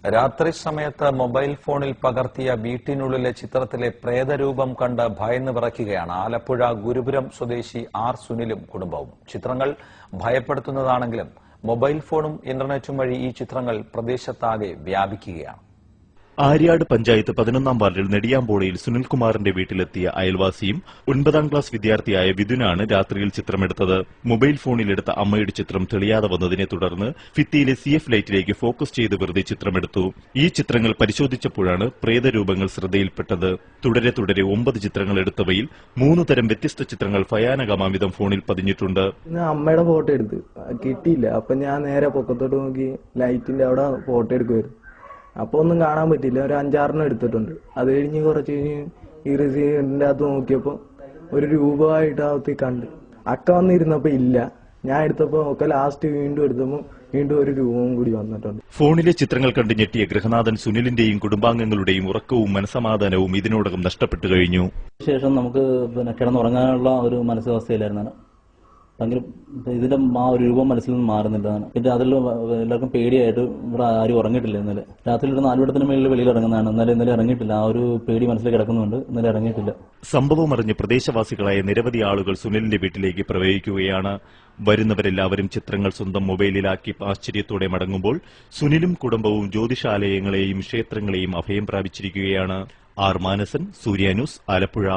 രാത്രി സമയത്ത് മൊബൈൽ ഫോണിൽ പകർത്തിയ വീട്ടിനുള്ളിലെ ചിത്രത്തിലെ പ്രേതരൂപം കണ്ട് ഭയന്ന് വിറയ്ക്കുകയാണ് ആലപ്പുഴ ഗുരുപുരം സ്വദേശി ആർ സുനിലും കുടുംബവും. ചിത്രങ്ങൾ ഭയപ്പെടുത്തുന്നതാണെങ്കിലും മൊബൈൽ ഫോണും ഇന്റർനെറ്റും വഴി ഈ ചിത്രങ്ങൾ പ്രദേശത്താകെ വ്യാപിക്കുകയാണ്. ആര്യാട് പഞ്ചായത്ത് 11-ാം വാർഡിൽ നെടിയാമ്പോളയിൽ സുനിൽകുമാറിന്റെ വീട്ടിലെത്തിയ അയൽവാസിയും 9-ാം ക്ലാസ് വിദ്യാർത്ഥിയായ വിധുനാണ് രാത്രിയിൽ ചിത്രമെടുത്തത്. മൊബൈൽ ഫോണിലെടുത്ത അമ്മയുടെ ചിത്രം തെളിയാതെ വന്നതിനെ തുടർന്ന് ഭിത്തിയിലെ CF ലൈറ്റിലേക്ക് ഫോക്കസ് ചെയ്ത് വെറുതെ ചിത്രമെടുത്തു. ഈ ചിത്രങ്ങൾ പരിശോധിച്ചപ്പോഴാണ് പ്രേതരൂപങ്ങൾ ശ്രദ്ധയിൽപ്പെട്ടത്. തുടരെ 9 ചിത്രങ്ങൾ എടുത്തവയിൽ 3 തരം വ്യത്യസ്ത ചിത്രങ്ങൾ ഭയാനകമാംവിധം ഫോണിൽ പതിഞ്ഞിട്ടുണ്ട്. അമ്മയുടെ ഫോട്ടോ എടുത്ത് കിട്ടിയില്ല. അപ്പൊ ഞാൻ നേരെ പൊക്കത്തോട്ട് നോക്കി ലൈറ്റിന്റെ അവിടെ ഫോട്ടോ എടുക്കുമായിരുന്നു. അപ്പൊ ഒന്നും കാണാൻ പറ്റില്ല. ഒരു 5-6 എടുത്തിട്ടുണ്ട്. അത് കഴിഞ്ഞ് കുറച്ച് കഴിഞ്ഞ് ഈ റിസീവറിന്റെ അകത്ത് നോക്കിയപ്പോ ഒരു രൂപമായിട്ട് അകത്ത് കണ്ട്. അക്ക വന്നിരുന്നപ്പോ ഇല്ല. ഞാൻ എടുത്തപ്പോ ഒക്കെ ലാസ്റ്റ് വീണ്ടും എടുത്തപ്പോ വീണ്ടും ഒരു രൂപവും കൂടി വന്നിട്ടുണ്ട്. ഫോണിലെ ചിത്രങ്ങൾ കണ്ട് ഞെട്ടിയ ഗൃഹനാഥൻ സുനിലിന്റെയും കുടുംബാംഗങ്ങളുടെയും ഉറക്കവും മനസമാധാനവും ഇതിനോടകം നഷ്ടപ്പെട്ടു കഴിഞ്ഞു. ശേഷം നമുക്ക് കിടന്നുറങ്ങാനുള്ള ഒരു മാനസികാവസ്ഥയിലായിരുന്നു. ഭയങ്കര ഇതിന്റെ ഒരു രൂപം മനസ്സിൽ നിന്ന് മാറുന്നില്ല. പിന്നെ അതിൽ എല്ലാവർക്കും പേടിയായിട്ട് ഇവിടെ ആരും ഉറങ്ങിയിട്ടില്ല. ഇന്നലെ രാത്രി ഒരു 4 വട്ടത്തിന് മേളിൽ വെളിയിൽ ഇറങ്ങുന്നതാണ്. ഇന്നലെ ഇറങ്ങിയിട്ടില്ല. ആ ഒരു പേടി മനസ്സിൽ കിടക്കുന്നുണ്ട്. ഇന്നലെ ഇറങ്ങിയിട്ടില്ല. സംഭവം അറിഞ്ഞ് പ്രദേശവാസികളായ നിരവധി ആളുകൾ സുനിലിന്റെ വീട്ടിലേക്ക് പ്രവേശിക്കുകയാണ്. വരുന്നവരെല്ലാവരും ചിത്രങ്ങൾ സ്വന്തം മൊബൈലിലാക്കി ആശ്ചര്യത്തോടെ മടങ്ങുമ്പോൾ സുനിലും കുടുംബവും ജ്യോതിഷാലയങ്ങളെയും ക്ഷേത്രങ്ങളെയും അഭയം പ്രാപിച്ചിരിക്കുകയാണ്. ആർ മാനസൻ, സൂര്യ ന്യൂസ്, ആലപ്പുഴ.